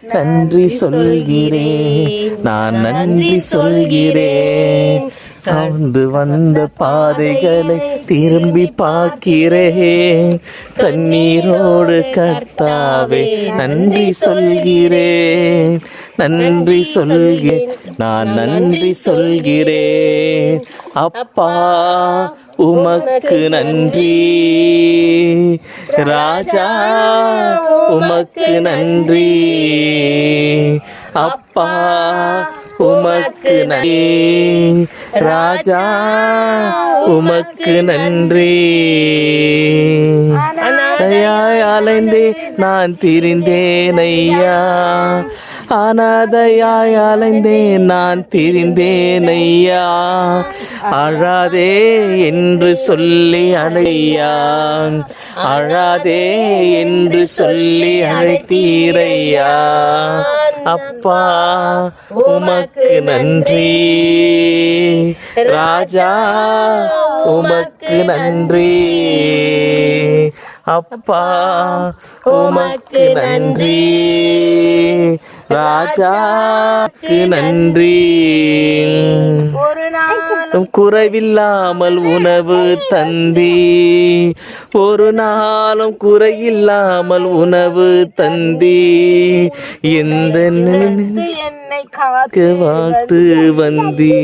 நன்றி சொல்கிறேன், நான் நன்றி சொல்கிறேன். கடந்து வந்த பாதைகளை திரும்பி பார்க்கிறேன். கண்ணீரோடு கர்த்தாவே நன்றி சொல்கிறேன், நன்றி சொல்கிறேன், நான் நன்றி சொல்கிறேன். அப்பா உமக்கு நன்றி, ராஜா உமக்கு நன்றி. அப்பா உமக்கு நன்றி, ராஜா உமக்கு நன்றி. அனாதையாய் அலைந்தே நான் திரிந்தேன் ஐயா, அனாதையாய் அலைந்தேன் நான் திரிந்தேன் ஐயா. அழாதே என்று சொல்லி அழையா, அழாதே என்று சொல்லி அழைத்தீரையா. அப்பா உமக்கு நன்றி, ராஜா உமக்கு நன்றி. அப்பா உமக்கு நன்றி, ராஜாக்கு நன்றி. குறைவில்லாமல் உணவு தந்தி, ஒரு நாளும் குறையில்லாமல் உணவு தந்தி. எந்த வாழ்த்து வந்தி,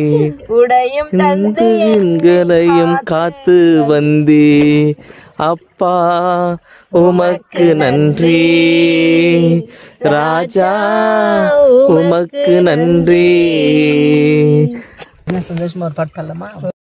எங்களையும் காத்து வந்தி. அப்பா உமக்கு நன்றி, ராஜா உமக்கு நன்றி. சந்தோஷமா ஒரு பாட்டு பாடலாமா?